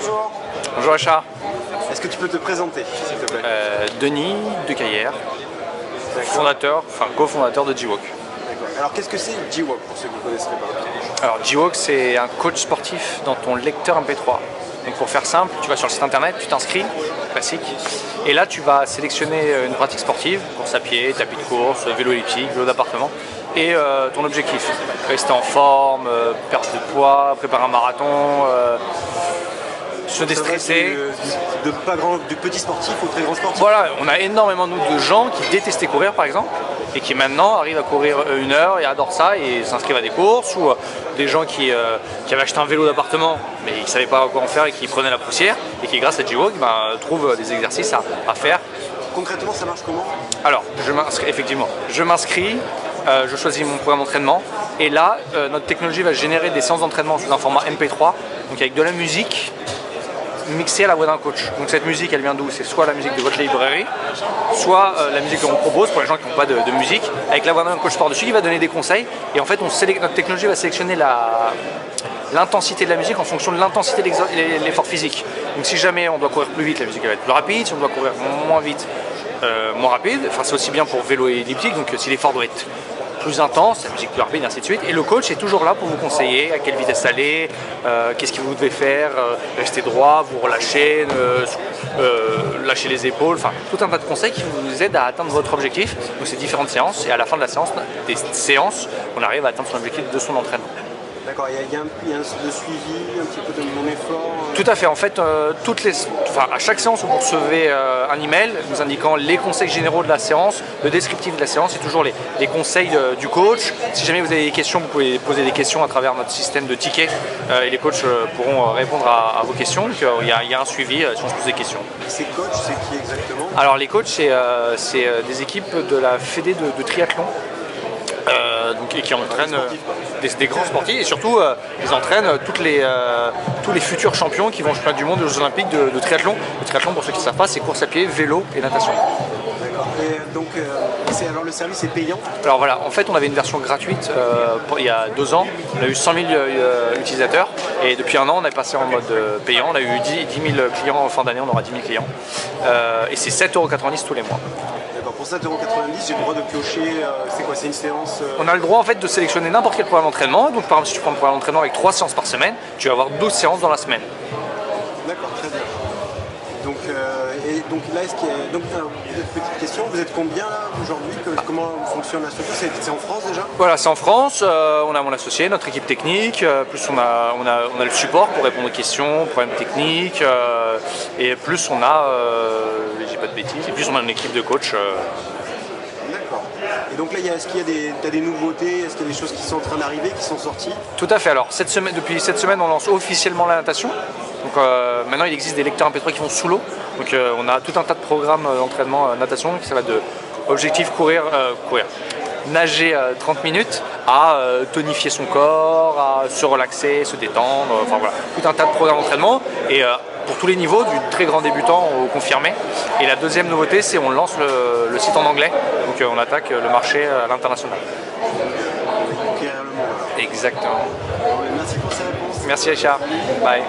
Bonjour. Bonjour Richard. Est-ce que tu peux te présenter, s'il te plaît? Denis Decaillère, fondateur, cofondateur de G-Walk. Alors qu'est-ce que c'est G-Walk pour ceux qui ne connaisseraient pas? Alors G-Walk, c'est un coach sportif dans ton lecteur MP3. Donc pour faire simple, tu vas sur le site internet, tu t'inscris, classique, et là tu vas sélectionner une pratique sportive, course à pied, tapis de course, vélo elliptique, vélo d'appartement, et ton objectif. Rester en forme, perdre de poids, préparer un marathon, se déstresser. Du petit sportif au très grand sportif. Voilà, on a énormément de gens qui détestaient courir par exemple, et qui maintenant arrivent à courir 1 heure et adorent ça et s'inscrivent à des courses, ou des gens qui avaient acheté un vélo d'appartement mais ils ne savaient pas quoi en faire et qui prenaient la poussière, et qui grâce à G-Walk trouvent des exercices à faire. Concrètement, ça marche comment? Alors, je m'inscris, je choisis mon programme d'entraînement, et là, notre technologie va générer des séances d'entraînement sous un format MP3, donc avec de la musique mixée à la voix d'un coach. Donc cette musique, elle vient d'où? C'est soit la musique de votre librairie, soit la musique que l'on propose pour les gens qui n'ont pas de musique, avec la voix d'un coach par-dessus qui va donner des conseils. Et en fait, notre technologie va sélectionner l'intensité de la musique en fonction de l'intensité de l'effort physique. Donc si jamais on doit courir plus vite, la musique va être plus rapide. Si on doit courir moins vite, moins rapide. Enfin, c'est aussi bien pour vélo et elliptique, donc si l'effort doit être plus intense, la musique plus rapide, et ainsi de suite. Et le coach est toujours là pour vous conseiller à quelle vitesse aller, qu'est-ce que vous devez faire, rester droit, vous relâcher, lâcher les épaules, enfin tout un tas de conseils qui vous aident à atteindre votre objectif. Donc c'est différentes séances, et à la fin de la séance, on arrive à atteindre son objectif de son entraînement. D'accord, il y a le suivi, un petit peu de mon effort. Tout à fait, en fait, à chaque séance, vous recevez un email vous indiquant les conseils généraux de la séance, le descriptif de la séance et toujours les conseils du coach. Si jamais vous avez des questions, vous pouvez poser des questions à travers notre système de tickets, et les coachs pourront répondre à vos questions. Donc il y a un suivi si on se pose des questions. Ces coachs, c'est qui exactement? Alors les coachs, c'est des équipes de la Fédé de triathlon. Et qui entraînent des grands sportifs, et surtout ils entraînent tous les futurs champions qui vont au championnat du monde et aux Jeux Olympiques de triathlon. Le triathlon, pour ceux qui ne savent pas, c'est course à pied, vélo et natation. D'accord. Et donc alors le service est payant? Alors voilà, en fait on avait une version gratuite il y a 2 ans, on a eu 100 000 utilisateurs, et depuis 1 an on est passé en mode payant, on a eu 10 000 clients en fin d'année, on aura 10 000 clients, et c'est 7,90 € tous les mois. Pour 7,90 €, j'ai le droit de piocher, c'est quoi, c'est une séance On a le droit en fait de sélectionner n'importe quel programme d'entraînement. Donc par exemple, si tu prends un programme d'entraînement avec 3 séances par semaine, tu vas avoir 12 séances dans la semaine. D'accord, très bien. Donc là, petite question, vous êtes combien là aujourd'hui? Comment fonctionne la structure? C'est en France déjà? Voilà, c'est en France, on a mon associé, notre équipe technique, plus on a le support pour répondre aux questions, problèmes techniques, et plus on a, j'ai pas de bêtises, et plus on a une équipe de coach. D'accord. Et donc là, est-ce qu'il y a des nouveautés? Est-ce qu'il y a des choses qui sont en train d'arriver, qui sont sorties? Tout à fait. Alors depuis cette semaine, on lance officiellement la natation. Donc maintenant, il existe des lecteurs MP3 qui vont sous l'eau. Donc on a tout un tas de programmes d'entraînement natation, ça va de objectif nager 30 minutes, à tonifier son corps, à se relaxer, se détendre, enfin voilà, tout un tas de programmes d'entraînement, et pour tous les niveaux, du très grand débutant au confirmé. Et la deuxième nouveauté, c'est on lance le site en anglais, donc on attaque le marché à l'international. Conquérir le monde. Exactement. Merci pour ces réponses. Merci Richard. Bye.